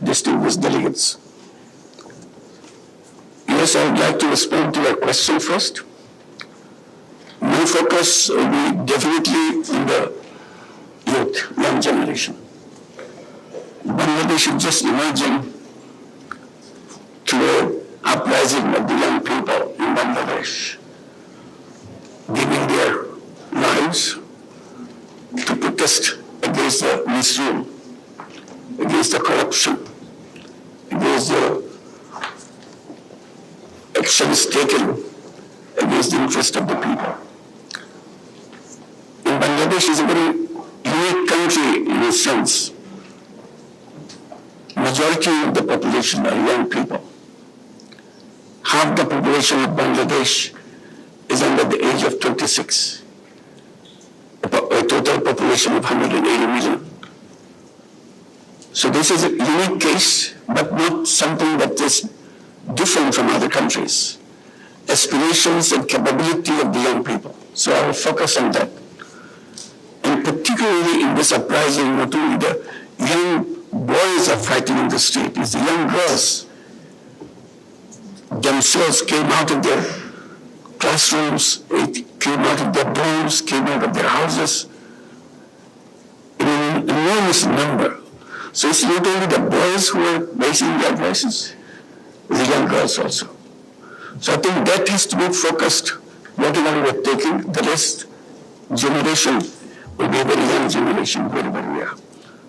distinguished delegates. Yes, I would like to respond to your question first. My focus will be definitely on the youth, young generation. Bangladesh is just emerging through uprising of the young people in Bangladesh, giving their lives to protest against the misrule, against the corruption, against the actions taken against the interest of the people. And Bangladesh is a very unique country in a sense. Majority of the population are young people. Half the population of Bangladesh is under the age of 26. A total population of 180 million. So this is a unique case, but not something that is different from other countries. Aspirations and capability of the young people. So I will focus on that. And particularly in this uprising, not only the young boys are fighting in the street, it's the young girls themselves came out of their classrooms, came out of their dorms, came out of their houses in an enormous number. So it's not only the boys who are raising their voices, the young girls also. So I think that has to be focused, whatever we're taking, the rest generation will be a very young generation, wherever we are.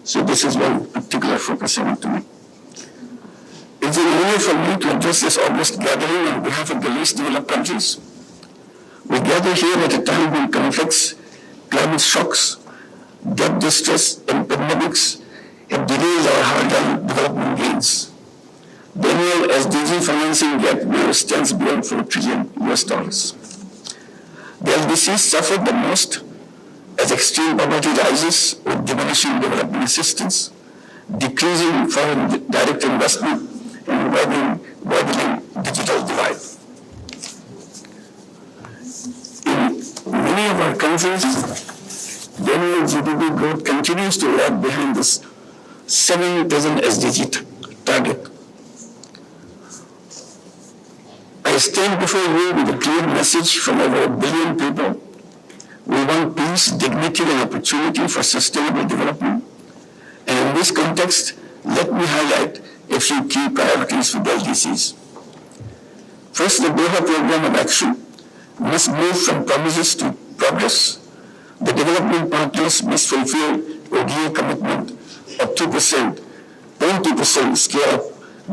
So this is one particular focus I want to make. It's an honor for me to address this August gathering on behalf of the least developed countries. We gather here at a time when conflicts, climate shocks, debt distress, and pandemics have derailed our hard-earned development gains. The annual SDG financing gap now stands beyond $4 trillion. The LDCs suffered the most as extreme poverty rises with diminishing development assistance, decreasing foreign direct investment, and widening digital divide. In many of our countries, the annual GDP growth continues to lag behind this 7 dozen SDG target. I stand before you with a clear message from over 1 billion people. We want peace, dignity, and opportunity for sustainable development. And in this context, let me highlight a few key priorities for the LDCs. First, the Doha Program of Action must move from promises to progress. The development partners must fulfill a real commitment of 2%, 0.2% scale-up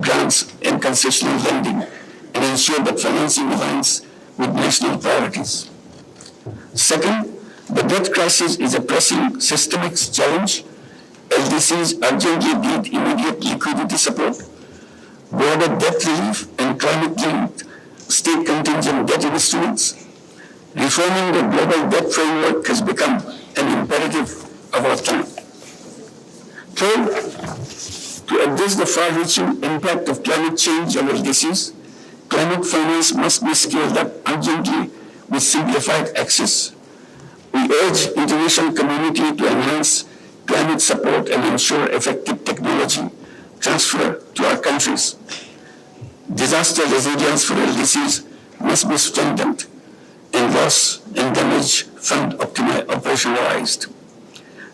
grants and concessional lending, and ensure that financing aligns with national priorities. Second, the debt crisis is a pressing systemic challenge. LDCs urgently need immediate liquidity support, broader debt relief, and climate-linked state contingent debt instruments. Reforming the global debt framework has become an imperative of our time. Third, to address the far-reaching impact of climate change on LDCs, climate finance must be scaled up urgently with simplified access. We urge international community to enhance climate support and ensure effective technology transfer to our countries. Disaster resilience for LDCs must be strengthened and loss and damage fund operationalized.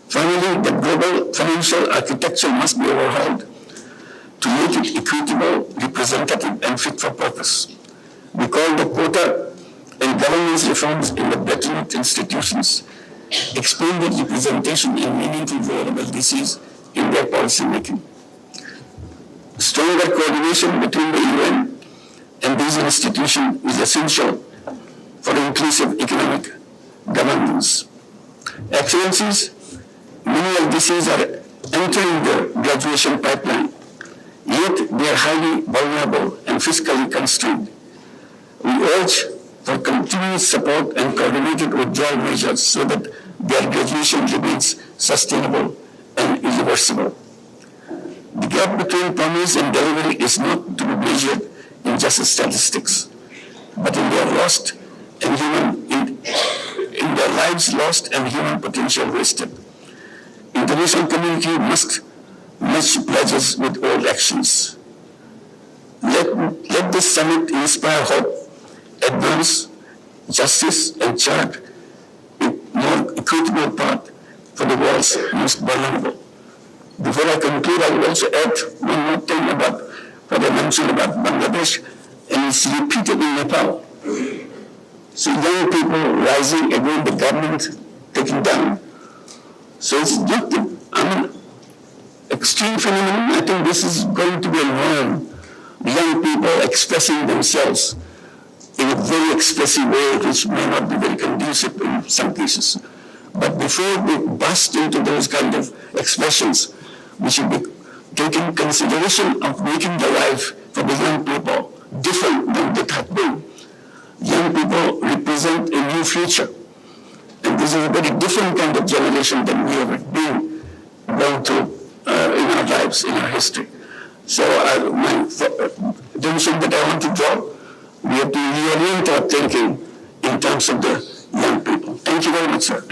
Finally, the global financial architecture must be overhauled to make it equitable, representative, and fit for purpose. We call the quota and governance reforms in the Bretton institutions, expanded representation and meaningful role of LDCs in their policy making. Stronger coordination between the UN and these institutions is essential for inclusive economic governance. Excellencies, many LDCs are entering the graduation pipeline, yet they are highly vulnerable and fiscally constrained. We urge for continued support and coordinated withdrawal measures so that their graduation remains sustainable and irreversible. The gap between promise and delivery is not to be measured in just statistics, but in their lives lost and human potential wasted. International community must match pledges with old actions. Let this summit inspire hope, advance justice, and chart a more equitable path for the world's most vulnerable. Before I conclude, I will also add one more thing about what I mentioned about Bangladesh, and it's repeated in Nepal. So young people rising against the government taken down. So it's not extreme phenomenon. I think this is going to be a norm. Young people expressing themselves in a very expressive way, which may not be very conducive in some cases. But before we burst into those kind of expressions, we should be taking consideration of making the life for the young people different than it had been. Young people represent a new future. And this is a very different kind of generation than we have been going through in our lives, in our history. So my attention that I want to draw, we have to reorient our thinking in terms of the young people. Thank you very much, sir.